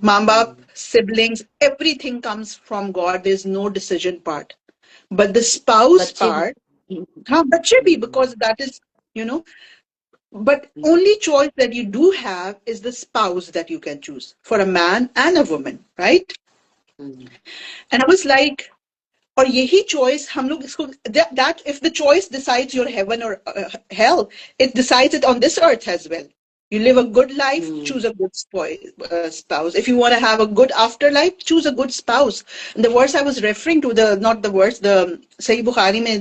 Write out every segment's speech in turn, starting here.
माँ बाप, siblings, everything comes from God. There's no decision part. But the spouse बच्चे भी part, हाँ बच्चे भी, because that is, you know, but only choice that you do have is the spouse that you can choose for a man and a woman, right? And I was like, और यही choice हम लोग इसको, that if the choice decides your heaven or hell, it decides it on this earth as well. You live a good life, choose a good spouse. If you want to have a good afterlife, choose a good spouse. And the verse I was referring to, not the verse, the Sahih Bukhari mein,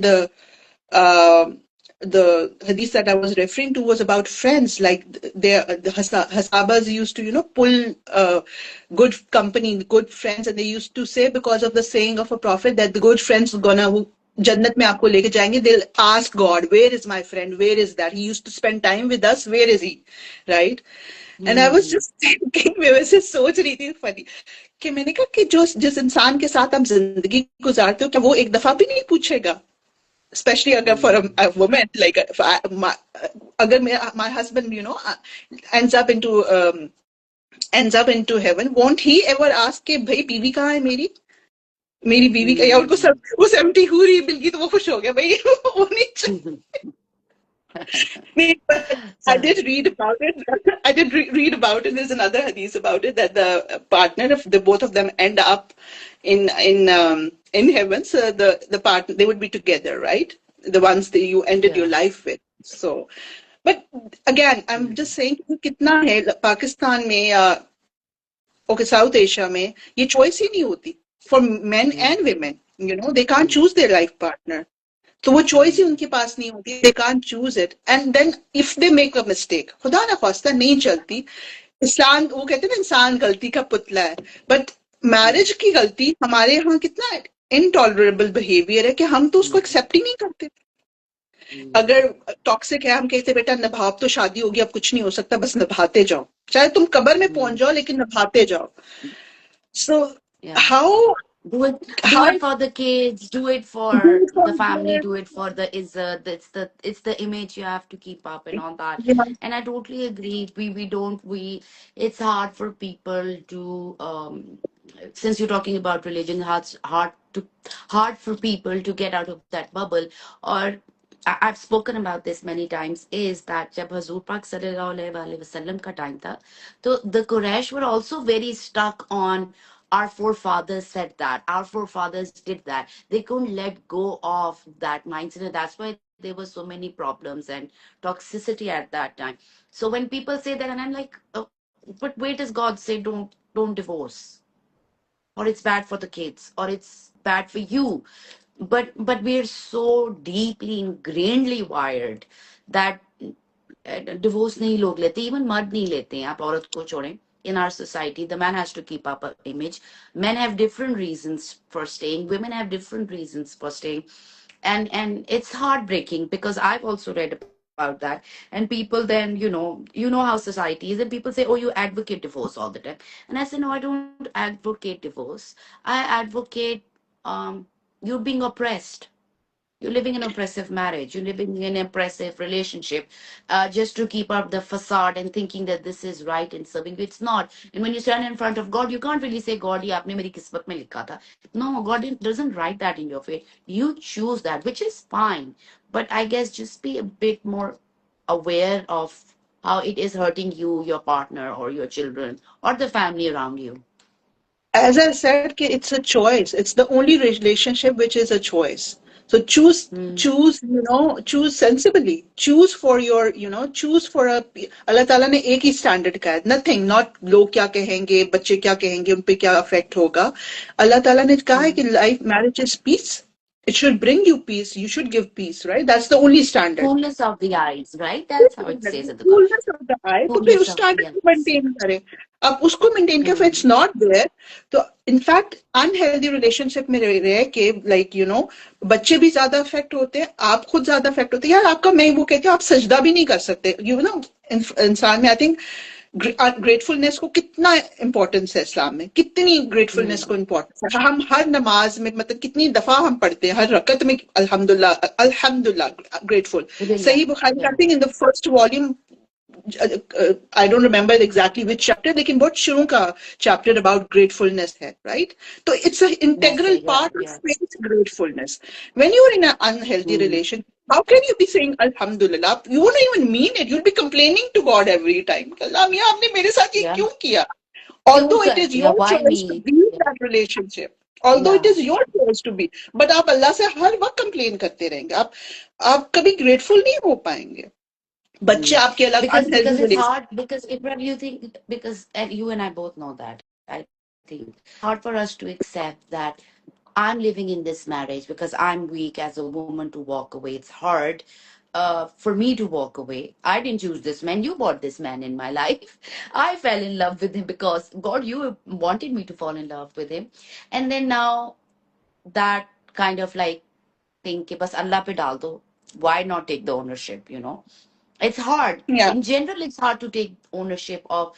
the hadith that I was referring to was about friends. Like the Hasabas used to, pull good company, good friends, and they used to say, because of the saying of a prophet, that the good friends gonna Jannat mein aapko leke jayenge, they'll ask God, where is my friend? Where is that? He used to spend time with us. Where is he? Right? And I was just thinking, मैं वैसे सोच रही थी funny, कि मैंने कहा कि जिस इंसान के साथ आप जिंदगी गुजारते हो, क्या वो एक दफा भी नहीं पूछेगा? Especially agar for a woman, like if agar my husband, ends up into heaven, won't he ever ask कि भाई बीवी कहाँ है मेरी बीवी का, या उनको सब वो 70 हुरी मिल गई तो वो खुश हो गया भाई, वो नहीं चाहिए. But I did read about it. I did read about it. There's another hadith about it, that the partner, if the both of them end up in heaven, so the partner, they would be together, right? The ones that you ended your life with. So, but again, I'm just saying, कितना है पाकिस्तान में या okay South Asia में ये choice ही नहीं होती for men and women. They can't choose their life partner. तो वो चॉइस ही उनके पास नहीं होती, they can't choose it, and then if they make a mistake, खुदा ना खास्ता नहीं चलती, इंसान, वो कहते हैं ना इंसान गलती का पुतला है, बट मैरिज की गलती हमारे यहाँ कितना इनटॉलरेबल बिहेवियर है कि हम तो उसको एक्सेप्ट ही नहीं करते. अगर टॉक्सिक है, हम कहते बेटा निभाव, तो शादी होगी, अब कुछ नहीं हो सकता, बस निभाते जाओ, चाहे तुम कब्र में पहुंच जाओ लेकिन निभाते जाओ. So how do it for the kids, do it for the family, do it for the it's the image you have to keep up and all that. And I totally agree. It's hard for people to since you're talking about religion, hard for people to get out of that bubble. Or I've spoken about this many times, is that जब हजूर पाक सल्लल्लाहु अलैहि वसल्लम का time था, तो the Quraysh were also very stuck on, our forefathers said that, our forefathers did that. They couldn't let go of that mindset, and that's why there were so many problems and toxicity at that time. So when people say that, and I'm like, oh, but where does God say don't divorce, or it's bad for the kids, or it's bad for you? But we're so deeply ingrainedly wired that divorce नहीं लोग लेते, even मर्द नहीं लेते हैं, आप औरत को छोड़ें. In our society, the man has to keep up an image. Men have different reasons for staying, women have different reasons for staying, and it's heartbreaking, because I've also read about that. And people then, how society is, and people say, oh, you advocate divorce all the time. And I say, no, I don't advocate divorce. I advocate you being oppressed. You're living in an oppressive marriage. You're living in an oppressive relationship, just to keep up the facade and thinking that this is right and serving you. It's not. And when you stand in front of God, you can't really say, God, ye aapne meri kismat mein likha tha. No, God doesn't write that in your fate. You choose that, which is fine. But I guess just be a bit more aware of how it is hurting you, your partner, or your children, or the family around you. As I said, it's a choice. It's the only relationship which is a choice. So choose, choose sensibly. Choose for your, choose for a. Allah Taala ने एक ही standard का है. Nothing, not लोग क्या कहेंगे, बच्चे क्या कहेंगे, उन पे क्या affect होगा. Allah Taala ने कहा है कि life, marriage is peace. It should bring you peace. You should give peace, right? That's the only standard. Coolness of the eyes, right? That's how it says at the coolness of the eye. तो फिर उस standard को maintain करें. अब उसको maintain कर, if it's not there, तो in fact unhealthy relationship में रह के, like बच्चे भी ज्यादा affect होते हैं, आप खुद ज्यादा affect होते हैं. यार आपका, मैं वो कहती हूँ, आप सजदा भी नहीं कर सकते. इंसान में I think ग्रेटफुलनेस को कितना इम्पोर्टेंस है इस्लाम में, कितनी ग्रेटफुलनेस को इम्पोर्टेंस है. हम हर नमाज में, मतलब कितनी दफा हम पढ़ते हैं, हर रकत में अल्हम्दुलिल्लाह अल्हम्दुलिल्लाह ग्रेटफुल. सही Bukhari, I think in the first volume I don't remember exactly which chapter, लेकिन बहुत शुरू का chapter about gratefulness है, right? So it's an That's integral it. Yeah, part of yeah. faith, gratefulness. When you're in an unhealthy Mm. relation, how can you be saying Alhamdulillah? You won't even mean it. You'll be complaining to God every time. Allah मियां आपने मेरे साथ ये Yeah. क्यों किया? क्यों Although it कर is दिया? your Why choice to me? be in Yeah. that relationship, although it Yeah. is your choice to be, but आप अल्लाह से हर वक्त कंप्लेन करते रहेंगे, आप कभी grateful नहीं हो पाएंगे. बच्चे Mm. आपके अलग Because unhealthy it's relation. hard, because Ibrahim, you think, because and you and I both know that, I think it's hard for us to accept that I'm living in this marriage because I'm weak as a woman to walk away. It's hard for me to walk away. I didn't choose this man. You brought this man in my life. I fell in love with him because God, you wanted me to fall in love with him. And then now that kind of like think कि बस अल्लाह पे डाल दो. Why not take the ownership, you know? It's hard. Yeah. In general, it's hard to take ownership of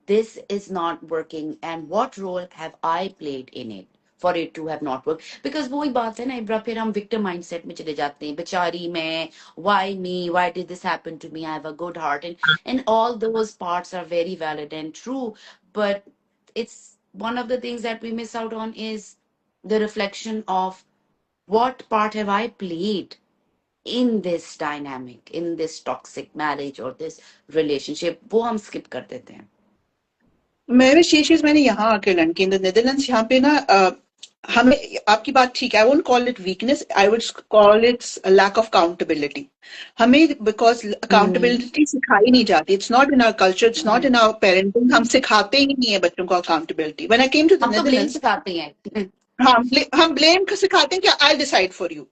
this is not working and what role have I played in it for it to have not worked. Because वही बात है ना इब्रा, फिर हम victim mindset में चले जाते हैं. बेचारी मैं, why me? Why did this happen to me? I have a good heart, and all those parts are very valid and true. But it's one of the things that we miss out on is the reflection of what part have I played in this dynamic, in this toxic marriage or this relationship. वो हम skip कर देते हैं. मेरे शीशीज मैंने यहाँ आके learn की इन द नेदरलैंड्स. यहाँ पे ना हमें आपकी बात ठीक है. I won't call it weakness, I would call it lack of accountability. हमें बिकॉज हम्म. अकाउंटेबिलिटी सिखाई नहीं जाती. It's not in our culture, it's not in our parenting. हम सिखाते ही नहीं है बच्चों को accountability. When I came to the हम तो ब्लेम नेदरलैंड्स, सिखाते हैं. हम ब्लेम सिखाते हैं कि आई डिसाइड फॉर यू.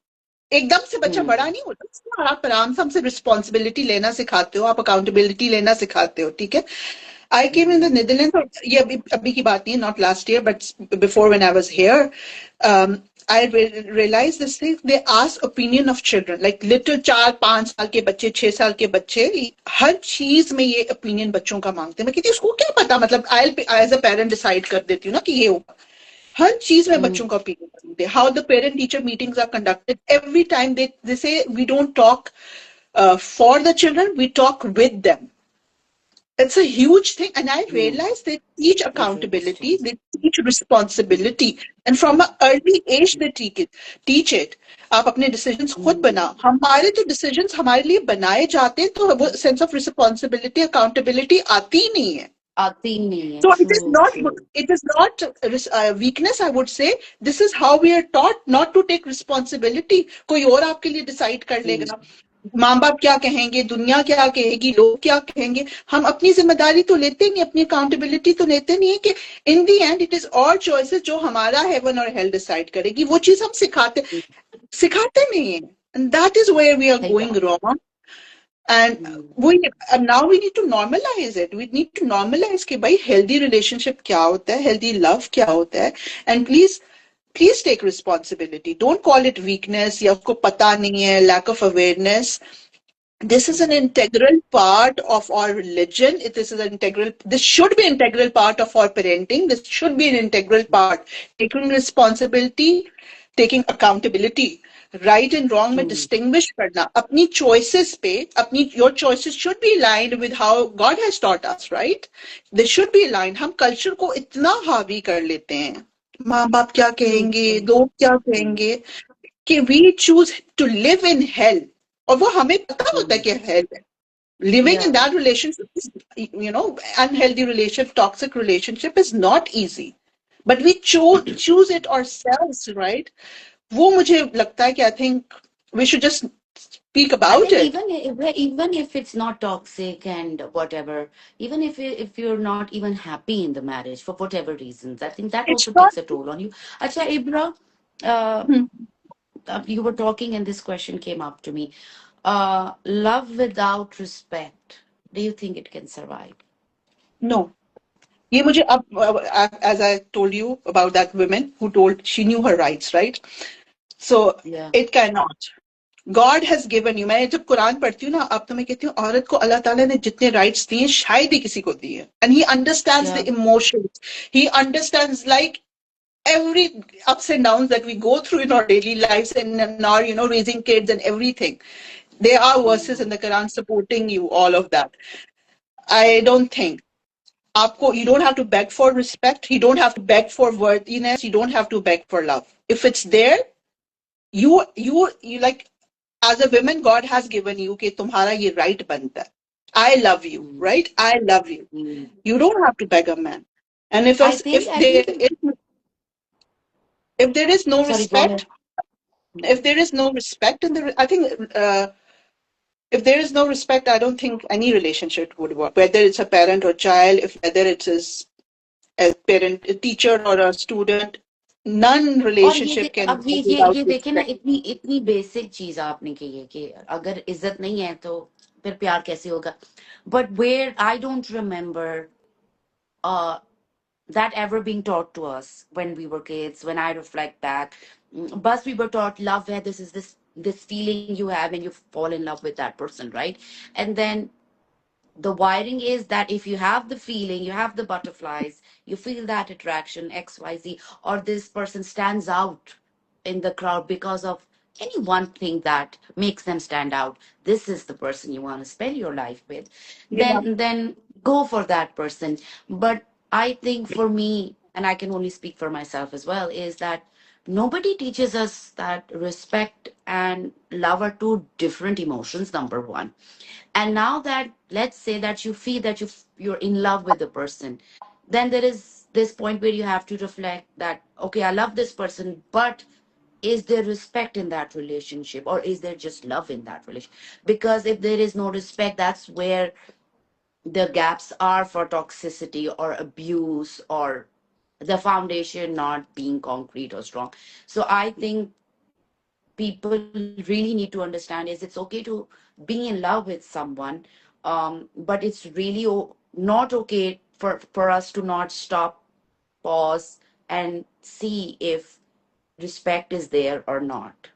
एकदम से बच्चा बड़ा हम्म. नहीं होता. आप आराम से हमसे रिस्पॉन्सिबिलिटी लेना सिखाते हो, आप अकाउंटेबिलिटी लेना सिखाते हो, ठीक है. I came in the hmm. Netherlands. ये अभी की बात नहीं है, not last year, but before when I was here, I realized this thing. They ask opinion of children, like little 4-5 साल के बच्चे, 6 साल के बच्चे, हर चीज में ये opinion बच्चों का मांगते हैं. मैं कहती हूँ उसको क्या पता, मतलब I as a parent decide कर देती हूँ ना कि ये होगा. हर चीज में हम्म. बच्चों का opinion मांगते हैं. How the parent teacher meetings are conducted, every time they say we don't talk for the children, we talk with them. It's a huge thing, and I hmm. realized they teach Interesting. accountability, they teach responsibility, and from an early age they teach it. आप अपने decisions खुद हम्म. बनाओ. हमारे तो decisions हमारे लिए बनाए जाते हैं, तो वो sense of responsibility, accountability आती ही नहीं है. आती नहीं है. So True, true. it is not weakness. I would say this is how we are taught not to take responsibility. कोई और आपके लिए decide कर हम्म. लेगा. माँ बाप क्या कहेंगे, दुनिया क्या कहेगी, लोग क्या कहेंगे. हम अपनी जिम्मेदारी तो लेते नहीं, अपनी अकाउंटेबिलिटी तो लेते नहीं है कि in the end it is all choices जो हमारा हेवन और हेल डिसाइड करेगी. वो चीज हम सिखाते नहीं है. And that is where we are सही गोइंग कहा. Wrong. And now we need to normalize it. We need to normalize कि भाई हेल्दी रिलेशनशिप क्या होता है, हेल्दी लव क्या होता है. And please take responsibility. Don't call it weakness या उसको पता नहीं है, lack of awareness. This is an integral part of our religion. This should be an integral part of our parenting. This should be an integral part. Taking responsibility, taking accountability. Right and wrong में हम्म. distinguish करना. अपनी choices पे, your choices should be aligned with how God has taught us, right? They should be aligned. हम culture को इतना हावी कर लेते हैं. माँ बाप क्या True, कहेंगे, true. लोग क्या कहेंगे, कि we choose to live in hell. और वो हमें पता होता है हम्म. कि hell है. Living in Yeah. that relationship is, unhealthy relationship, toxic relationship is not easy. But we choose it ourselves, right? वो मुझे लगता है कि I think we should just speak I about think it. even if it's not toxic and whatever, even if you're not even happy in the marriage for whatever reasons, I think that It's also not. takes a toll on you. Acha Ibra, uh, Hmm. you were talking and this question came up to me. Love without respect. Do you think it can survive? No. ये मुझे अब, as I told you about that woman who told she knew her rights, right? So Yeah. it cannot. God has given you. मैं जब कुरान पढ़ती हूँ ना, अब तो मैं कहती हूँ औरत को अल्लाह ताला ने जितने राइट्स दिए शायद ही किसी को दिए. And he understands the Yeah. emotions. He understands like every ups and downs that we go through in our daily lives and in our, raising kids and everything. There are verses in the Quran supporting you, all of that. I don't think. आपको, you don't have to beg for respect, you don't have to beg for worthiness, you don't have to beg for love. If it's there, you like, as a woman, God has given you कि तुम्हारा ये right बनता है. I love you, Mm, right? I love you. mm. You don't have to beg a man. And I think, if there is no sorry, go respect, ahead. if there is no respect in the, I think if there is no respect, I don't think any relationship would work. Whether it's a parent or child, if whether it is a parent, a teacher, or a student, none और relationship can अब go without ये देखे ना, respect. इतनी इतनी basic चीज आपने की है कि अगर इज्जत नहीं है तो फिर प्यार कैसे होगा. But where I don't remember that ever being taught to us when we were kids. When I reflect back, but we were taught love where this feeling you have when you fall in love with that person, right? And then the wiring is that if you have the feeling, you have the butterflies, you feel that attraction, XYZ, or this person stands out in the crowd because of any one thing that makes them stand out. This is the person you want to spend your life with. Yeah. Then go for that person. But I think for me, and I can only speak for myself as well, is that nobody teaches us that respect and love are two different emotions, number one. And now that, let's say that you feel that you're in love with the person, then there is this point where you have to reflect that, okay, I love this person, but is there respect in that relationship, or is there just love in that relationship? Because if there is no respect, that's where the gaps are for toxicity or abuse, or the foundation not being concrete or strong. So I think people really need to understand is it's okay to be in love with someone, but it's really not okay for us to not stop, pause, and see if respect is there or not.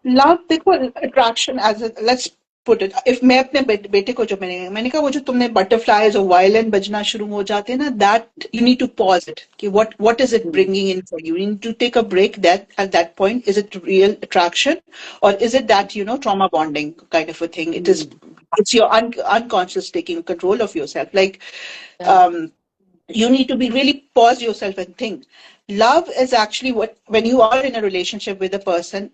Love देखो, attraction as, let's put it, if मैं अपने बेटे को, जो मैंने कहा, वो जो तुमने बटरफ्लाइज और वायलिन बजना शुरू हो जाते हैं ना, that you need to pause it कि what is it Mm, bringing in for you need to take a break, that at that point is it real attraction, और is it that trauma bonding kind of a thing. It is, mm, it's your unconscious taking control of yourself, like, yeah. um you need to be really pause yourself and think. Love is actually what, when you are in a relationship with a person,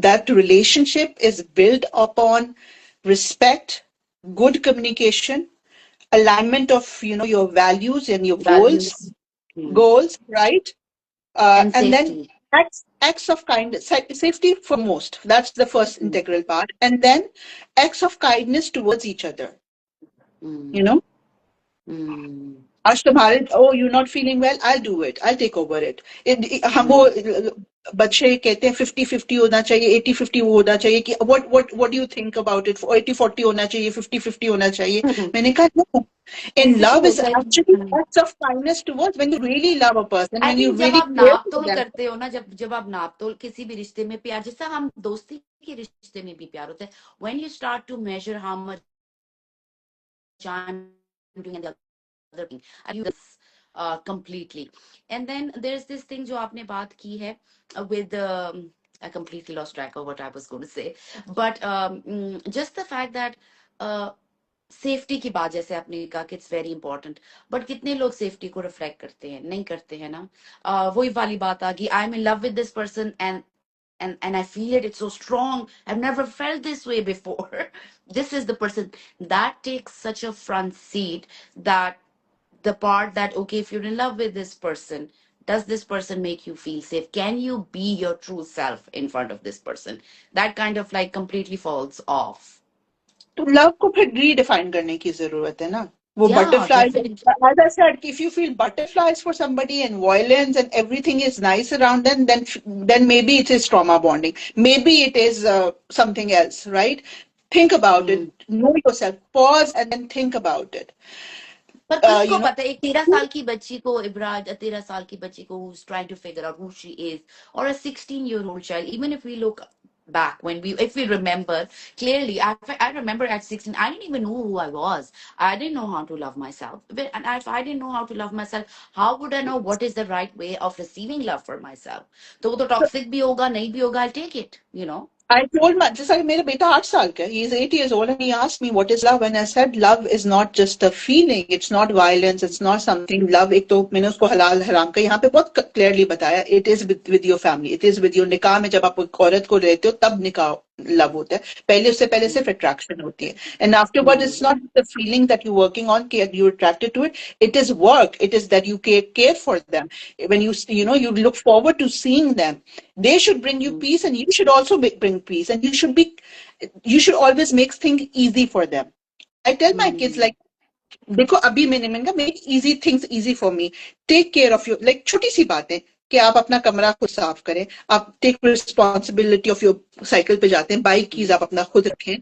that relationship is built upon respect, good communication, alignment of your values and your goals, Values. Mm, right? and And then safety. acts of kindness, safety foremost, that's the first Mm, integral part, and then acts of kindness towards each other, you mm, know mm, आज तुम्हारे, oh, you're not feeling well, I'll do it, I'll take over it. हम वो mm. बच्चे कहते हैं 50-50 होना चाहिए, 80-50 वो होना चाहिए कि what do you think about it, 80-40 होना चाहिए, 50-50 होना चाहिए. मैंने कहा no, in ऐसे तो love is होता ही actually नहीं. acts of kindness towards, when you really love a person, I when you think जब really आप care नाप for तोल them. करते हो ना, जब आप नाप तोल किसी भी रिश्ते में प्यार, जैसा हम दोस्ती के रिश्ते में भी प्यार होता है, when you start to measure how much I am doing and the other thing, I view this completely. And then there's this thing जो आपने बात की है with I completely lost track of what I was going to say, but just the fact that uh, safety की बात जैसे आपने कहा कि इट्स वेरी इंपॉर्टेंट, बट कितने लोग सेफ्टी को रिफ्लेक्ट करते हैं? नहीं करते हैं ना. वही वाली बात आ गई, I am in love with this person and I feel it, it's so strong, I've never felt this way before. This is the person that takes such a front seat, that the part that, okay, if you're in love with this person, does this person make you feel safe? Can you be your true self in front of this person? That kind of like completely falls off. तो love को फिर redefine करने की जरूरत है ना. वो Yeah, butterflies, definitely. as I said, if you feel butterflies for somebody and violence and everything is nice around them, then maybe it is trauma bonding. Maybe it is something else, right? Think about it. Hmm. Know yourself. Pause and then think about it. पर Uh, किसको you know, पता है, एक 13 साल की बच्ची को, इब्राज, 13 साल की बच्ची को who's trying to figure out who she is, or a 16-year-old child, even if we look back, when we if we remember clearly, I remember at 16 I didn't even know who I was. I didn't know how to love myself. And if I didn't know how to love myself, how would I know what is the right way of receiving love for myself? तो वो तो toxic भी होगा, नहीं भी होगा, I'll take it, you know. I told my, just like मेरा बेटा 8 साल का, he is 8 years old, and he asked me what is love, and I said love is not just a feeling, it's not violence, it's not something. Love, एक तो मैंने उसको हलाल हराम का यहाँ पे बहुत क्लियरली बताया, it is with your family, it is with your निकाह में जब आप एक औरत को लेते हो तब निकाह लव होता है, पहले उससे पहले सिर्फ अट्रैक्शन होती है, and afterward it's not the feeling that you're working on, you're attracted to it, it is work, it is that you care for them, when you know you look forward to seeing them, they should bring you peace, and you should also bring peace, and you should always make things easy for them. I tell my kids, like, देखो अभी मैंने कहा make easy things easy for me, take care of you, like छोटी सी बातें कि आप अपना कमरा खुद साफ करें, आप take responsibility of your, cycle पे जाते हैं, बाइक कीज आप अपना खुद रखें,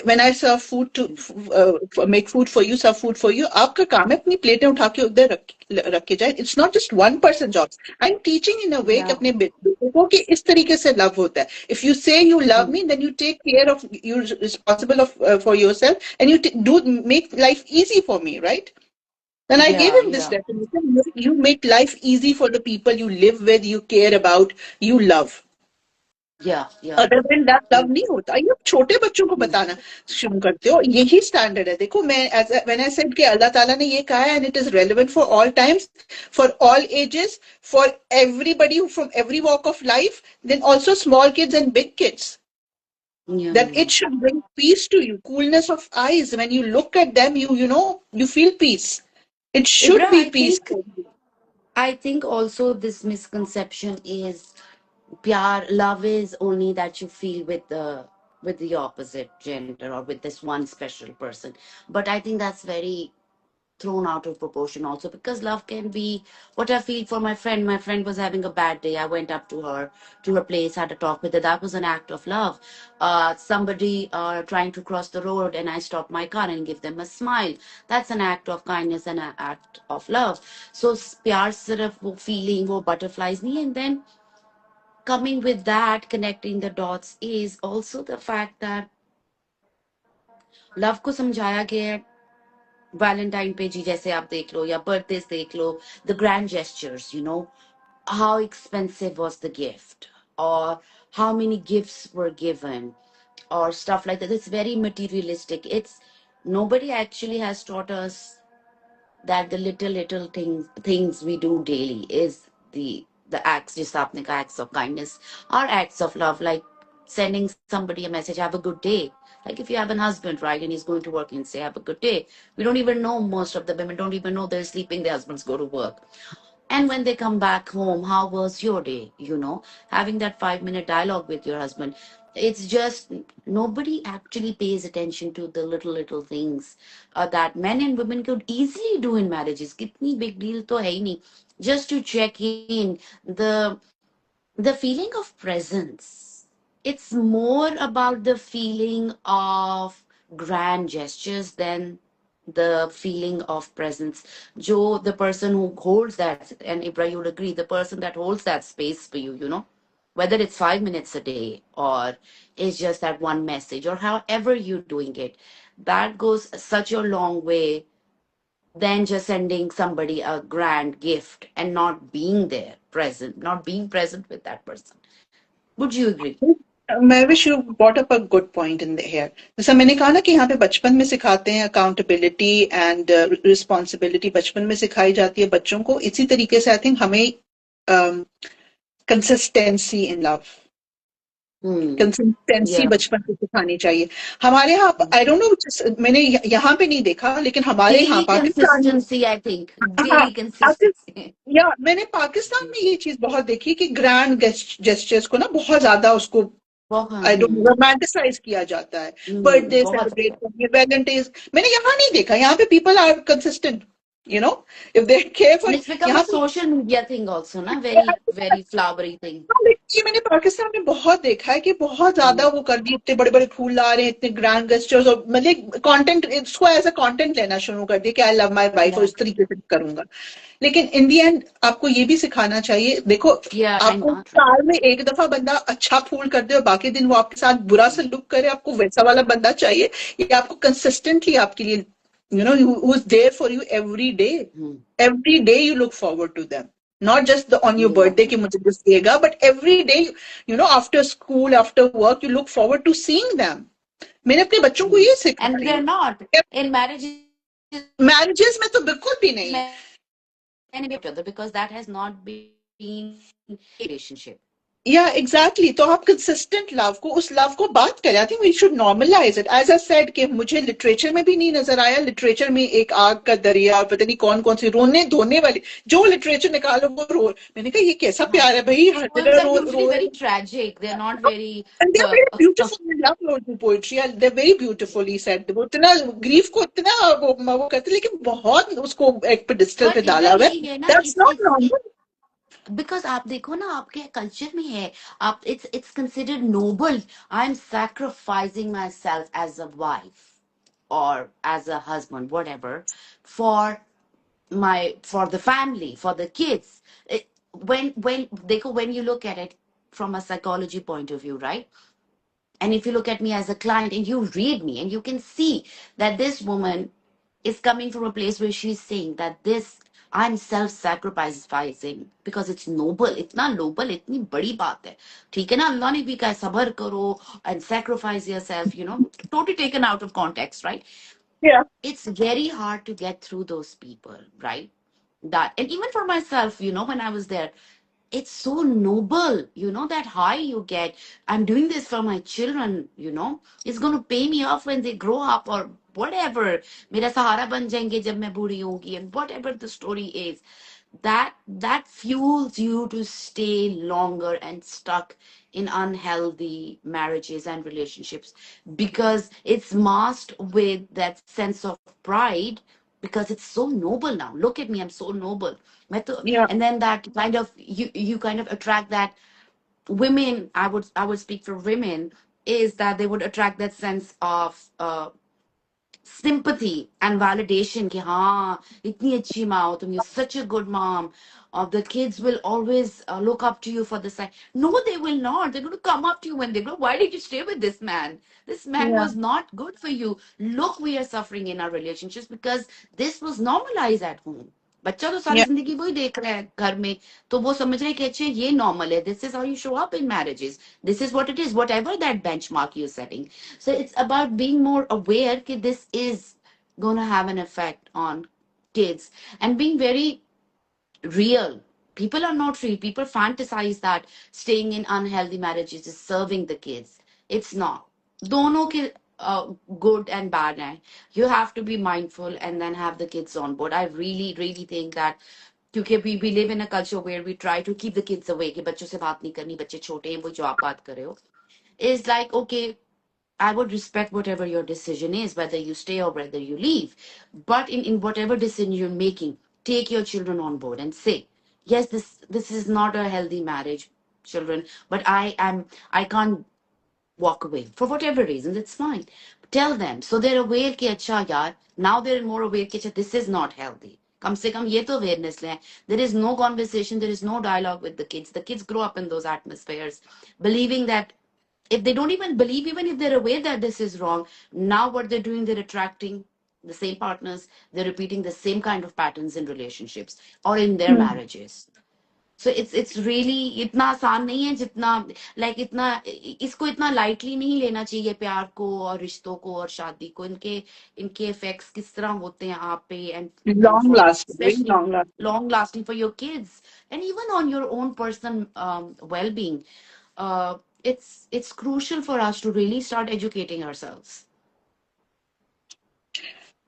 when I serve food to make food for you, serve food for you, आपका काम है अपनी प्लेटें उठा के उधर रख के जाए, it's not just one person job, I am teaching in a way कि अपने बेटों को कि इस तरीके से लव होता है, if you say you love me then you take care of, you responsible of for yourself, and you do make life easy for me, right? Then I gave him this definition. You make life easy for the people you live with, you care about, you love. Other than that, love नहीं होता. ये छोटे बच्चों को बताना शुरू करते हो, यही स्टैंडर्ड है. देखो मैं when I said कि अल्लाह ताला ने ये कहा है, and it is relevant for all times, for all ages, for everybody from every walk of life, then also small kids and big kids. That it should bring peace to you, coolness of eyes. When you look at them, you know, you feel peace. It should be peaceful. I think also this misconception is pyar, love is only that you feel with the opposite gender or with this one special person. But I think that's very thrown out of proportion also, because love can be what I feel for my friend. My friend was having a bad day. I went up to her place, had a talk with her. That was an act of love. Somebody trying to cross the road, and I stopped my car and give them a smile. That's an act of kindness and an act of love. So pyar sirf wo feeling, wo butterflies nahi. And then coming with that, connecting the dots is also the fact that love को समझाया गया है Valentine पे जी, जैसे आप देख लो, या birthdays देख लो, the grand gestures, you know, how expensive was the gift, or how many gifts were given, or stuff like that. It's very materialistic. It's nobody actually has taught us that the little things we do daily is the acts, just aapne ka acts of kindness, or acts of love, like sending somebody a message, have a good day. Like if you have a husband, right, and he's going to work, and say have a good day. We don't even know, most of the women don't even know they're sleeping, their husbands go to work. And when they come back home, how was your day? You know, having that 5-minute dialogue with your husband. It's just nobody actually pays attention to the little things that men and women could easily do in marriages. Kitni big deal to hai nahi. Just to check in, the feeling of presence. It's more about the feeling of grand gestures than the feeling of presence. Joe, the person who holds that, and Ibra, you'll agree, the person that holds that space for you, you know, whether it's 5 minutes a day or it's just that one message or however you're doing it, that goes such a long way than just sending somebody a grand gift and not being there, present, not being present with that person. Would you agree? मैं wish you brought up a good point in here. जैसा मैंने कहा ना कि यहाँ पे बचपन में सिखाते हैं accountability and responsibility, बचपन में सिखाई जाती है बच्चों को, इसी तरीके से I think हमें consistency in love, कंसिस्टेंसी बचपन से सिखानी चाहिए. हमारे यहाँ आई डोंट नो, मैंने यहाँ पे नहीं देखा, लेकिन हमारे यहाँ Pakistan, I think daily consistency, या मैंने पाकिस्तान में ये चीज बहुत देखी कि ग्रैंड जेस्चर्स को ना बहुत ज्यादा उसको आई डोंट रोमांटिसाइज किया जाता है. बर्थडे सेलिब्रेट करके, वैलेंटाइंस, मैंने यहाँ नहीं देखा. यहाँ पे people are consistent, you know, if they care for, it's become a social media thing also, na, very flowery thing. ये मैंने पाकिस्तान में बहुत देखा है कि बहुत ज्यादा वो कर दिए, इतने बड़े बड़े फूल ला रहे हैं, इतने ग्रैंड गेस्चर्स, और मतलब कंटेंट, इसको एज अ कंटेंट लेना शुरू कर दिया कि आई लव माय वाइफ और इस तरीके से करूंगा. लेकिन इन दी एंड आपको ये भी सिखाना चाहिए. देखो आपको साल में एक दफा बंदा अच्छा फूल कर दे और बाकी दिन वो आपके साथ बुरा सलूक करे, आपको वैसा वाला बंदा चाहिए, या आपको कंसिस्टेंटली आपके लिए, you know, who's there for you every day. Every day you look forward to them, not just on your birthday कि मुझे गिफ्ट देगा, but every day, after school, after work, you look forward to seeing them. मैंने अपने बच्चों को ये सिखा And रही they're हूँ. not in marriages. Marriages में तो बिल्कुल भी नहीं. Because that has not been a relationship. Yeah, exactly. तो आप consistent love को, उस love को बात करें. I think we should normalize it. As I said कि मुझे literature में भी नहीं नजर आया. Literature में एक आग का दरिया और पता नहीं कौन कौन सी रोने धोने वाली, जो literature निकालो वो रो. मैंने कहा ये कैसा प्यार है भाई, हर Poems जगह are row usually row. very tragic. They're not very. And they're very beautiful. I love Urdu poetry. They're very beautiful. He said वो इतना grief को इतना वो कहते, लेकिन बहुत उसको एक pedestal पे But डाला हुआ है. यही है ना, That's not normal. because आप देखो ना आपके कल्चर में है, आप it's considered noble. I'm sacrificing myself as a wife or as a husband, whatever, for for the family, for the kids. When देखो, when you look at it from a psychology point of view, right? And if you look at me as a client and you read me and you can see that this woman is coming from a place where she's saying that this, I'm self-sacrificing because it's noble. इतना noble, इतनी बड़ी बात है. ठीक है ना, अल्लाह ने भी कहा सबर करो and sacrifice yourself, totally taken out of context, right? Yeah. It's very hard to get through those people, right? That, and even for myself, when I was there, it's so noble, that high you get. I'm doing this for my children, it's going to pay me off when they grow up or whatever. मेरा सहारा बन जाएंगे जब मैं बूढ़ी होगी, and whatever the story is, that fuels you to stay longer and stuck in unhealthy marriages and relationships, because it's masked with that sense of pride, because it's so noble. Now look at me, I'm so noble. Yeah. And then that kind of, you kind of attract that. Women, I would speak for women, is that they would attract that sense of sympathy and validation कि हाँ इतनी अच्छी माँ हो तुम, you're such a good mom. The kids will always look up to you for the side. No, they will not. They're going to come up to you when they go, why did you stay with this man? This man Yeah. was not good for you. Look, we are suffering in our relationships because this was normalized at home. बच्चा तो सारी Yeah. जिंदगी वही देख रहा है घर में, तो वो समझ रहे हैं कि अच्छे ये नॉर्मल है. This is how you show up in marriages, this is what it is, what ever that benchmark you setting. So it's about being more aware that this is going to have an effect on kids, and being very real. People are not real. People fantasize that staying in unhealthy marriages is serving the kids. It's not. दोनों के good and bad hai. You have to be mindful and then have the kids on board. I really, really think that क्योंकि we live in a culture where we try to keep the kids away कि बच्चों से बात नहीं करनी, बच्चे छोटे हैं, वो जो आप बात कर रहे हो, is like, okay, I would respect whatever your decision is, whether you stay or whether you leave. But in whatever decision you're making, take your children on board and say, yes, this is not a healthy marriage, children, but I can't walk away for whatever reason. It's fine. Tell them so they're aware कि अच्छा यार, now they're more aware कि अच्छा, this is not healthy. कम से कम ये तो awareness लें. There is no conversation, there is no dialogue with the kids. The kids grow up in those atmospheres, believing that, if they don't even believe, even if they're aware that this is wrong, now what they're doing, they're attracting the same partners, they're repeating the same kind of patterns in relationships or in their marriages. So it's really इतना आसान नहीं है जितना, like इतना, इसको इतना lightly नहीं लेना चाहिए प्यार को और रिश्तों को और शादी को. इनके effects किस तरह होते हैं आप पे, and Long for lasting, very especially long lasting. long lasting for your kids, and even on your own personal well-being. It's crucial for us to really start educating ourselves.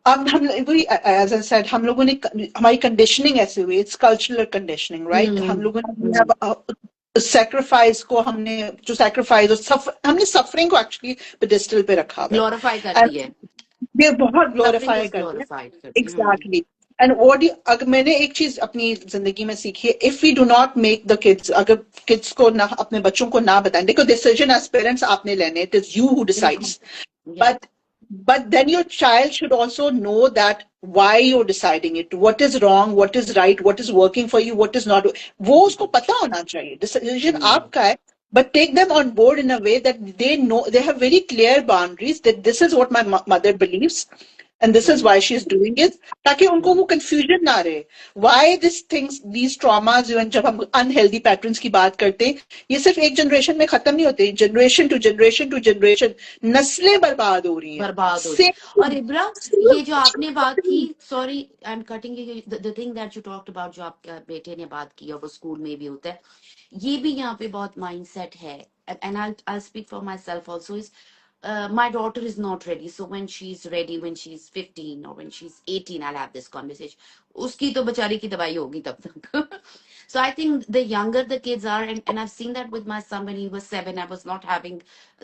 अब हम वही, as I said, हम लोगों ने, हमारी conditioning ऐसी हुई, it's cultural conditioning, right? हम लोगों ने sacrifice को, हमने जो sacrifice और हमने suffering को actually pedestal पे रखा हुआ है. Glorify कर दिया. ये बहुत glorify Suffering is करते हैं. glorified. Exactly. And अगर मैंने एक चीज अपनी जिंदगी में सीखी है, if we do not make the kids, अगर kids को ना, अपने बच्चों को ना बताएं, देखो decision as parents आपने लेने, it is you who decides. Yeah. But then your child should also know that why you're deciding it, what is wrong, what is right, what is working for you, what is not. वो उसको पता होना चाहिए. Decision आपका है, but take them on board in a way that they know, they have very clear boundaries, that this is what my mother believes. and this is Mm-hmm. why she's doing it, ताकि उनको वो confusion ना रहे. Why these things, these traumas, जब हम unhealthy patterns की बात करते हैं, ये सिर्फ एक generation में खत्म नहीं होते, generation to generation to generation, नस्लें बर्बाद हो रही हैं. बर्बाद हो रही. और Same. इब्रा, ये जो आपने बात की, sorry I am cutting you, the thing that you talked about, जो आपके बेटे ने बात की और वो स्कूल में भी होता है, ये भी यहाँ पे बहुत माइंडसेट है. And I speak for my self also. Is my daughter is not ready, so when she's ready, when she's 15 or when she's 18, I'll have this conversation. Uski to bachari ki dawaii hogi tab tak. So I think the younger the kids are, and I've seen that with my son when he was 7, I was not having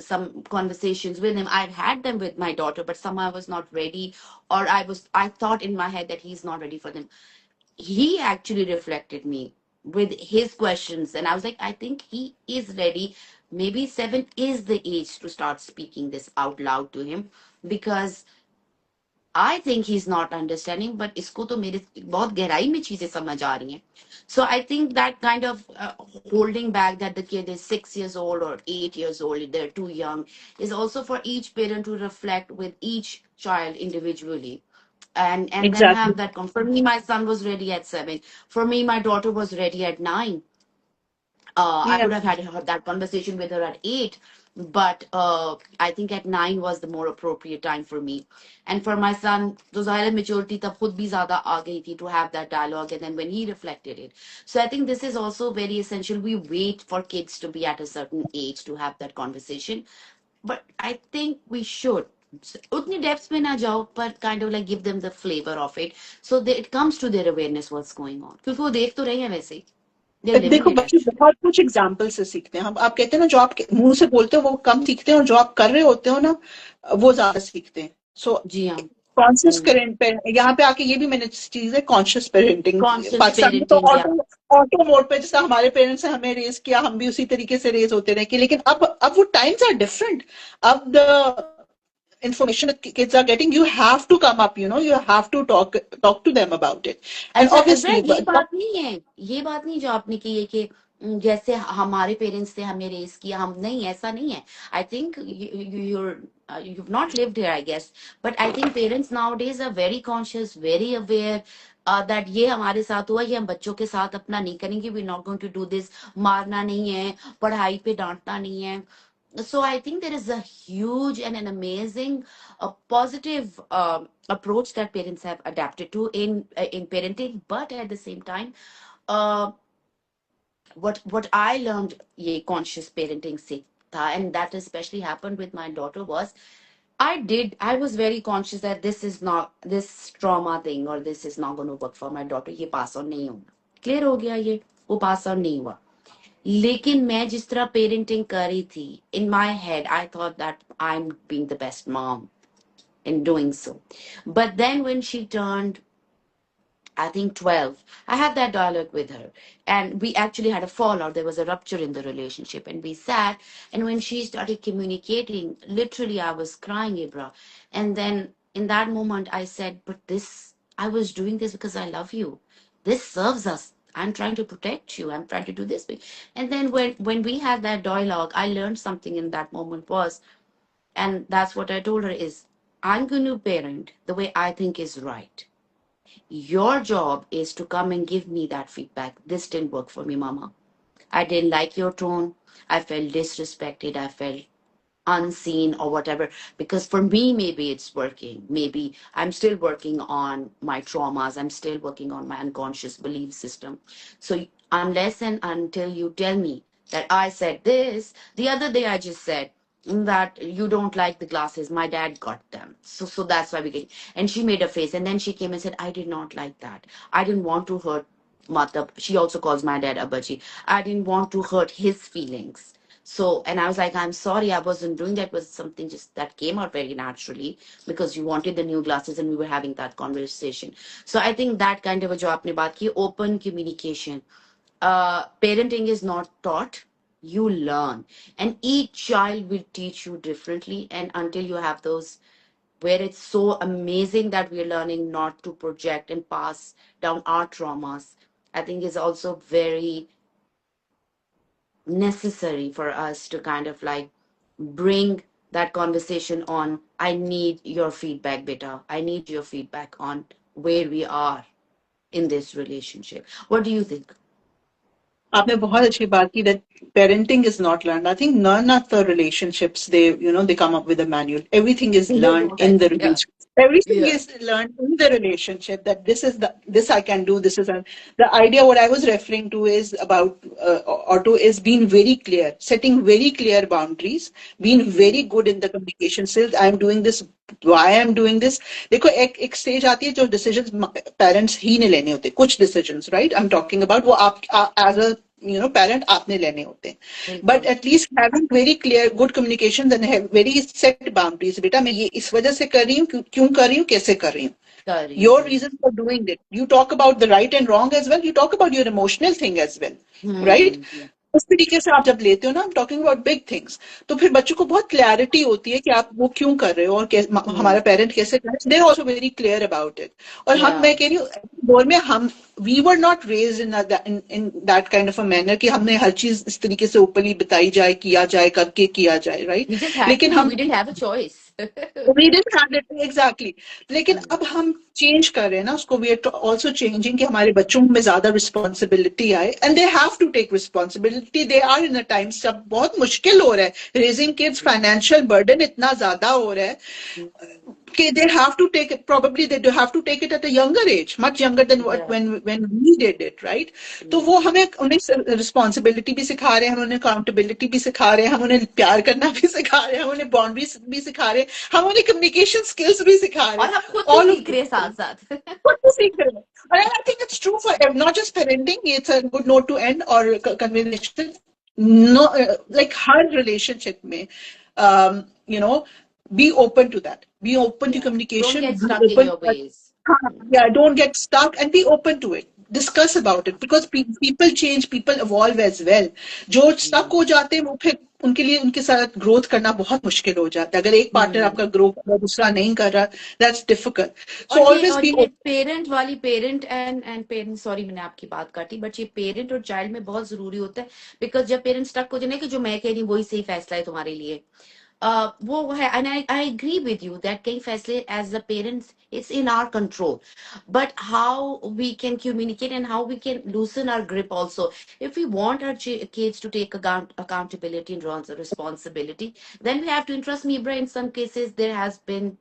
some conversations with him. I've had them with my daughter, but somehow I was not ready, or I thought in my head that he's not ready for them. He actually reflected me with his questions, and I was like, I think he is ready. Maybe 7 is the age to start speaking this out loud to him, because I think he's not understanding, but इसको तो मेरे बहुत गहराई में चीजें समझ आ रही हैं. So I think that kind of holding back that the kid is 6 years old or 8 years old, they're too young, is also for each parent to reflect with each child individually, and then Exactly. have that for me, my son was ready at 7. For me, my daughter was ready at 9. I Yeah. could have had that conversation with her at 8, but I think at 9 was the more appropriate time for me. And for my son, तो ज़ाहिर है maturity तब खुद भी ज़्यादा आ गई थी to have that dialogue, and then when he reflected it. So I think this is also very essential. We wait for kids to be at a certain age to have that conversation, but I think we should. उतनी depth में ना जाओ, पर kind of like give them the flavor of it, so that it comes to their awareness what's going on, क्योंकि वो देख तो रहे हैं वैसे ही. They're living देखो it बच्चे actually. बहुत कुछ एग्जाम्पल से सीखते हैं. हम आप कहते हैं ना, जो आप मुंह से बोलते हो वो कम सीखते हैं, और जो आप कर रहे होते हो ना वो ज्यादा सीखते हैं. सो जी हाँ. कॉन्शियस पेरेंट, यहाँ पे आके ये भी मैंने चीज है, कॉन्शियस पेरेंटिंग. Conscious पाकिस्तान में तो parenting, yeah. ऑटो मोड पे, जैसा हमारे पेरेंट्स ने हमें रेज किया, हम भी उसी तरीके से रेज होते रहे. लेकिन अब वो टाइम्स आर डिफरेंट. अब the information that kids are getting, you have to come up, you have to talk to them about it. And अच्छा इब्रा, obviously, ये बात नहीं है, ये बात नहीं जो आपने की है कि जैसे हमारे पेरेंट्स थे हमें रेस किया, हम नहीं, ऐसा नहीं है. I think you've not lived here, I guess, but I think parents nowadays are very conscious, very aware that ये हमारे साथ हुआ, ये हम बच्चों के साथ अपना नहीं करेंगे. We not going to do this. मारना नहीं है, पढ़ाई पे डांटना नहीं है. So I think there is a huge and an amazing, positive approach that parents have adapted to in parenting. But at the same time, uh, what I learned ये conscious parenting से था, and that especially happened with my daughter, was I was very conscious that this trauma thing, or this is not going to work for my daughter. ये pass on नहीं होगा. Clear हो गया ये, वो pass on नहीं हुआ. लेकिन मैं जिस तरह पेरेंटिंग कर रही थी, in my head I thought that I'm being the best mom in doing so. But then when she turned, I think 12, I had that dialogue with her, and we actually had a fallout. There was a rupture in the relationship, and we sat, and when she started communicating, literally I was crying, Ibra. And then in that moment I said, but this, I was doing this because I love you. This serves us. I'm trying to protect you. I'm trying to do this. And then when we had that dialogue, I learned something in that moment was, and that's what I told her is, I'm going to parent the way I think is right. Your job is to come and give me that feedback. This didn't work for me, mama. I didn't like your tone. I felt disrespected. I felt unseen or whatever. Because for me, maybe it's working. Maybe I'm still working on my traumas. I'm still working on my unconscious belief system. So unless and until you tell me that I said this, the other day I just said that you don't like the glasses. My dad got them. So that's why we get. And she made a face. And then she came and said, I did not like that. I didn't want to hurt Matab. She also calls my dad Abaji. I didn't want to hurt his feelings. So, and I was like, I'm sorry, I wasn't doing that. It was something just that came out very naturally because you wanted the new glasses and we were having that conversation. So I think that kind of a job, aapne baat ki, open communication. Parenting is not taught, you learn. And each child will teach you differently. And until you have those where it's so amazing that we're learning not to project and pass down our traumas, I think is also very necessary for us to kind of like bring that conversation on, I need your feedback, beta. I need your feedback on where we are in this relationship. What do you think? आपने बहुत अच्छी बात की that parenting is not learned. I think none of the relationships they come up with a manual. Everything is learned in the Yeah. relationship. Everything Yeah. is learned in the relationship that this I can do. This is the idea. What I was referring to is about Otto is being very clear, setting very clear boundaries, being very good in the communication skills. I am doing this. Why I am doing this? देखो एक stage आती है जो decisions parents ही नहीं लेने होते कुछ decisions right I am talking about वो आप एज अ पेरेंट आपने लेने होते हैं but at least having very clear good communication and very set boundaries बेटा मैं ये इस वजह से कर रही हूँ क्यों कर रही हूँ कैसे कर रही हूँ your reason for doing it you talk about the right and wrong as well you talk about your emotional thing as well right उस तरीके से आप जब लेते हो ना I'm talking about big things तो फिर बच्चों को बहुत क्लैरिटी होती है कि आप वो क्यों कर रहे हो और हमारा पेरेंट कैसे कर रहे हैं also very clear about it और हम मैं कह रही हूँ दौर में हम we were not raised in that kind of a manner कि हमने हर चीज इस तरीके से ऊपरली बताई जाए किया जाए करके किया जाए right लेकिन हम we didn't have a choice. We didn't have it exactly. लेकिन अब हम चेंज कर रहे हैं ना उसको वी आर ऑल्सो चेंजिंग कि हमारे बच्चों में ज्यादा रिस्पॉन्सिबिलिटी आए and they have to take responsibility they are in a times जब बहुत मुश्किल हो रहा है रेजिंग किड्स फाइनेंशियल बर्डन इतना ज्यादा हो रहा है कि they have to take it probably they do have to take it at a younger age much younger than what when we did it right तो वो हमें उन्हें रिस्पॉन्सिबिलिटी भी सिखा रहे हैं हम उन्हें अकाउंटेबिलिटी भी सिखा रहे हैं हम उन्हें प्यार करना भी सिखा रहे हैं हम उन्हें बाउंड्रीज भी सिखा रहे हैं हम उन्हें कम्युनिकेशन स्किल्स भी सिखा रहे हैं और हम खुद भी सीख रहे हैं साथ साथ खुद भी सीख रहे हैं and I think it's true for not just parenting it's a good note to end or conversation no like her relationship mein you know be open to that be open to communication don't get stuck in your ways yeah don't get stuck and be open to it discuss about it because people change people evolve as well जो stuck हो जाते हैं वो फिर उनके लिए उनके साथ ग्रोथ करना बहुत मुश्किल हो जाता है अगर एक पार्टनर आपका ग्रो कर रहा है दूसरा नहीं कर रहा that's difficult so always be parent and parent sorry मैंने आपकी बात काटी बट ये पेरेंट और चाइल्ड में बहुत जरूरी होता है बिकॉज जब पेरेंट स्टक हो जाए कि जो मैं कह रही हूँ वही सही फैसला है तुम्हारे लिए वो है and I agree with you that कई फैसले as a parents it's in our control but how we can communicate and how we can loosen our grip also if we want our kids to take accountability and responsibility then we have to trust me Ibra in some cases there has been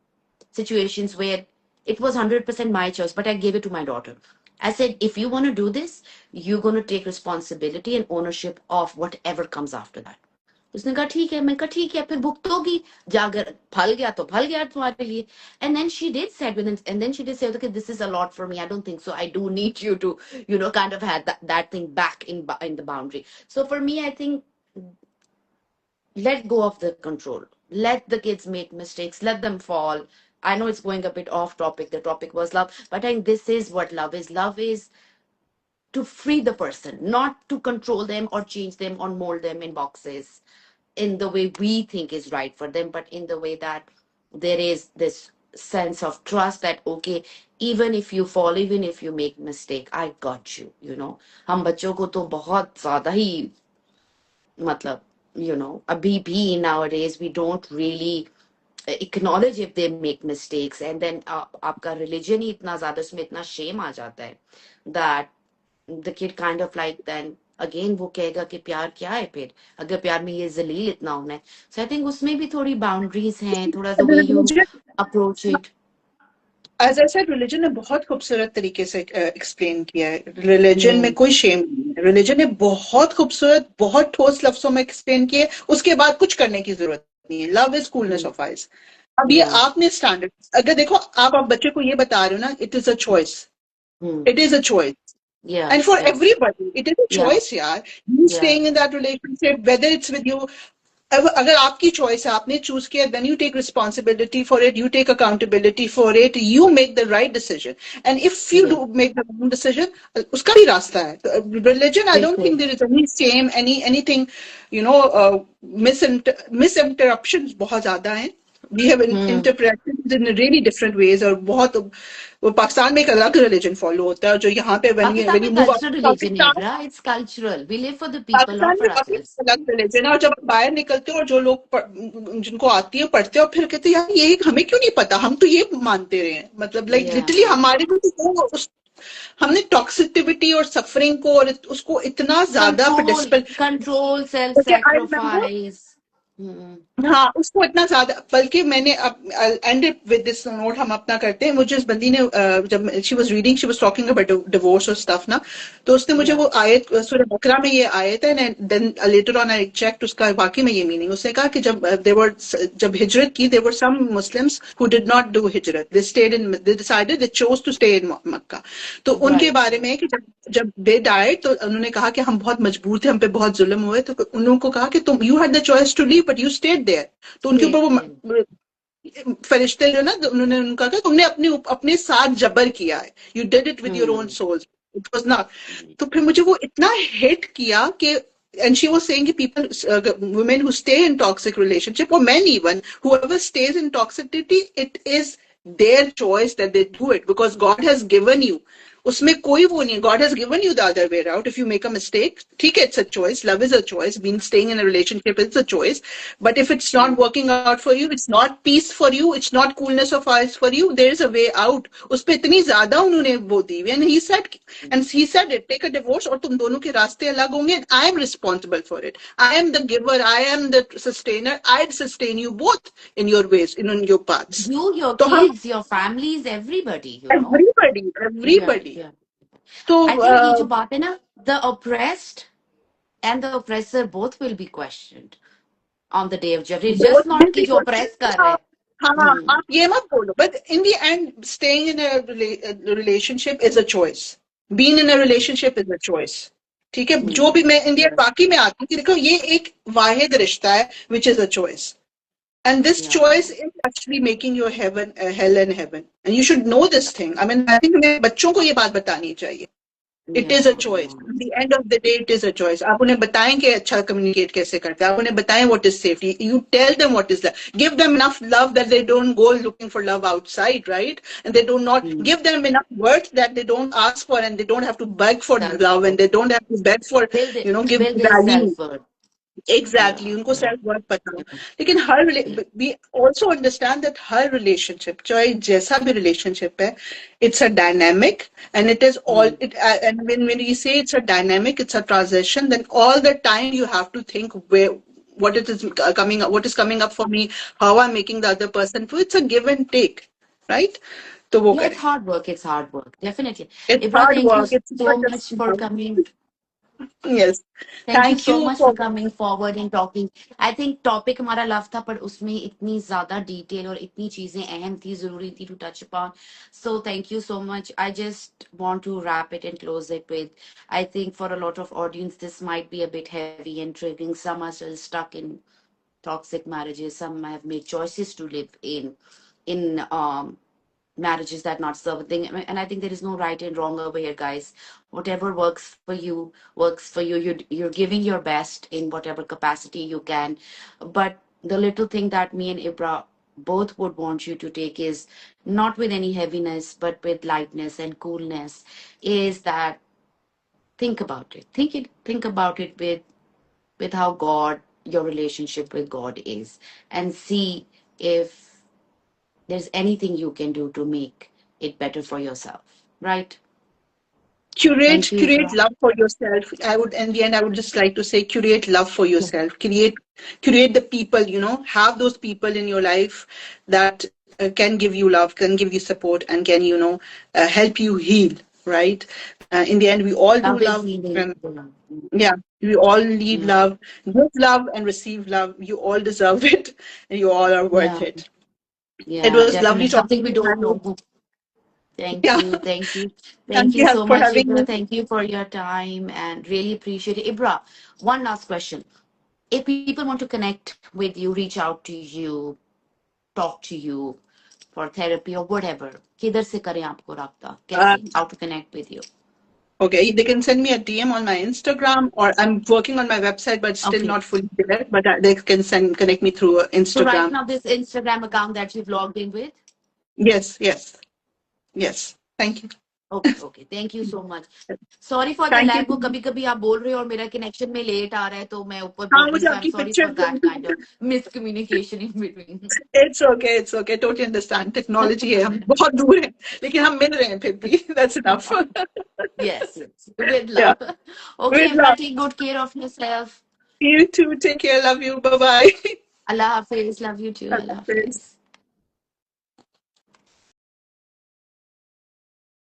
situations where it was 100% my choice but I gave it to my daughter I said if you want to do this you're going to take responsibility and ownership of whatever comes after that उसने कहा ठीक है मैं कहा ठीक है फिर भुगतोगी जागर फल गया तो फल गया तुम्हारे लिए and then she did said and then she did say okay this is a lot for me I don't think so I do need you to kind of have that thing back in the boundary so for me I think let go of the control let the kids make mistakes let them fall I know it's going a bit off topic the topic was love but I think this is what love is to free the person not to control them or change them or mold them in boxes in the way we think is right for them but in the way that there is this sense of trust that okay even if you fall even if you make mistake I got you हम बच्चों को तो बहुत ज्यादा ही मतलब अभी भी nowadays we don't really acknowledge if they make mistakes and then आपका religion ही इतना ज्यादा उसमें इतना shame आ जाता है that the kid kind of like then again वो कहेगा कि प्यार क्या है फिर अगर प्यार में ये जलील इतना होना है so I think उसमें भी थोड़ी boundaries हैं थोड़ा the way you approach it As I said, religion ने बहुत खूबसूरत तरीके से explain किया है religion में कोई shame नहीं है religion ने बहुत खूबसूरत बहुत ठोस लफ्जों में explain किया है उसके बाद कुछ करने की जरूरत नहीं है love is coolness of eyes अब ये आपने standard अगर देखो आप बच्चे को ये बता रहे हो ना it is a choice it is a choice Yeah, and for everybody, it is a choice, yaar. You staying in that relationship, whether it's with you, अगर आपकी choice है, आपने choose किया, then you take responsibility for it, you take accountability for it, you make the right decision. And if you do make the wrong decision, उसका भी रास्ता है. Religion, I don't think there is any shame, anything, misinterruptions बहुत ज़्यादा हैं. We have interpreted it in really different ways, और बहुत वो पाकिस्तान में एक अलग religion follow होता है, जो यहाँ पे when Pakistan you में move out cultural of religion है, Pakistan, Ibra. It's cultural. We live for the people, Pakistan not में for काफी ourselves. अलग रिलीजन है, और जब आप बाहर निकलते हो और जो लोग जिनको आती है पढ़ते हो, फिर कहते हैं यार ये हमें क्यों नहीं पता, हम तो ये मानते रहे हैं, मतलब लाइक लिटरली Yeah. हमारे को तो हमने टॉक्सिटिविटी और सफरिंग को और उसको इतना ज्यादा Control, I remember, self-sacrifice. Hmm. हाँ उसको इतना ज्यादा, बल्कि मैंने एंड विद दिस नोट हम अपना करते हैं, मुझे इस बंदी ने जब she was reading she was talking about divorce और स्टफ ना, तो उसने मुझे Yeah. वो आयत सूरह बकरा में ये आयत है, then later on I checked उसका वाकई में ये मीनिंग, उसने कहा कि जब हिजरत की, there were some Muslims who did not do हिजरत, they stayed in, they decided, they chose to stay in Mecca, तो उनके बारे में कि जब दे डाइड, तो उन्होंने कहा कि हम बहुत मजबूर थे, हम पे बहुत जुल्म हुए, तो उनको कहा कि तुम, you had the choice to leave but you stayed there, तो उनके ऊपर वो फरिश्ते जो ना, उन्होंने उनका कहा तुमने अपने साथ जबर किया है, you did it with your own soul, it was not. तो फिर मुझे वो इतना हिट किया कि, and she was saying people, women who stay in toxic relationship, or men even, whoever stays in toxicity, it is their choice that they do it, because God has given you, उसमें कोई वो नहीं, God has given you the other way around. If you make a mistake, ठीक है, it's a choice, love is a choice, being staying in a relationship is a choice, but if it's not working out for you, it's not peace for you, it's not coolness of eyes for you, there is a way out. उस पे इतनी ज्यादा उन्होंने वो दी, and he said it, take a divorce और तुम दोनों के रास्ते अलग होंगे, and I am responsible for it, I am the giver, I am the sustainer, I'd sustain you both in your ways, in your paths. You, your तो हम kids, your families, everybody, you know. everybody. Yeah. तो I think ये जो बात है ना, the oppressed and the oppressor both will be questioned on the day of judgment. It's just not कि जो oppress कर रहे. हाँ, आप ये मत बोलो, but in the end, staying in a relationship is a choice. Being in a relationship is a choice. ठीक है, जो भी मैं इंडिया बाकी में आती हूँ कि देखो ये एक वाहिद रिश्ता है, which is a choice. And this choice is actually making your heaven hell and heaven. And you should know this thing. I mean, I think हमें बच्चों को ये बात बतानी चाहिए. It is a choice. At the end of the day, it is a choice. आप उन्हें बताएं कि अच्छा communicate कैसे करते हैं. आप उन्हें बताएं what is safety. You tell them what is that. Give them enough love that they don't go looking for love outside, right? And they do not give them enough worth that they don't ask for, and they don't have to beg for love, and they don't have to beg for, give value. Exactly, उनको self worth पता हो, लेकिन we also understand that her relationship, चाहे जैसा भी relationship है, it's a dynamic, and it is all it, and when we say it's a dynamic, it's a transition, then all the time you have to think what it is what is coming up for me, how I'm making the other person feel. It's a give and take, right? तो वो It's hard work. It's hard work. Definitely. It's Ibra, hard thank you work. It's so not much just for coming. Yes. Thank you Thank so you much for for coming forward and talking. I think topic हमारा love था, पर उसमें इतनी ज़्यादा detail और इतनी चीजें अहम थी, जरूरी थी to touch upon. So thank you so much. I just want to wrap it and close it with, I think for a lot of audience this might be a bit heavy and triggering. Some are still stuck in toxic marriages. Some have made choices to live in marriages that not serve a thing. And I think there is no right and wrong over here, guys. Whatever works for you works for you. You're giving your best in whatever capacity you can. But the little thing that me and Ibra both would want you to take is not with any heaviness, but with lightness and coolness, is that think about it. Think about it with how God, your relationship with God is, and see if there's anything you can do to make it better for yourself. Right? Thank you, curate Ibra. love for yourself. I would, in the end, I would just like to say, curate love for yourself. Curate the people, have those people in your life that can give you love, can give you support, and can, help you heal, right? In the end, we all do Love is love. healing. Yeah, we all need love. Give love and receive love. You all deserve it, and you all are worth Yeah. it. Yeah, It was definitely. lovely Something talking we to don't you. know. Thank Yeah, you. Thank you. Thank thank you you so for much, having Ibra. me. Thank you for your time and really appreciate it. Ibra, one last question. If people want to connect with you, reach out to you, talk to you for therapy or whatever, किधर से करें आपको राब्ता? कैसे? How to connect with you? Okay, they can send me a DM on my Instagram, or I'm working on my website, but still Okay. not fully there. But they can connect me through So right Instagram. now, this Instagram account that you've logged in with. Yes, yes, yes. Thank you. Okay okay thank you so much sorry for the Thank you. Lag वो कभी कभी आप बोल रहे हो और मेरा connection में लेट आ रहा है तो मैं ऊपर हाँ, पहुंच रही मुझे सो आई एम आपकी sorry for that kind picture of miscommunication in between It's okay. Totally understand. Technology है, हम बहुत दूर हैं, लेकिन हम मिल रहे हैं फिर भी. That's enough. yes with Yeah. love okay With Imran love. take good care of yourself You too. Take care. Love you. Bye bye. Allah Hafiz love you too Allah Hafiz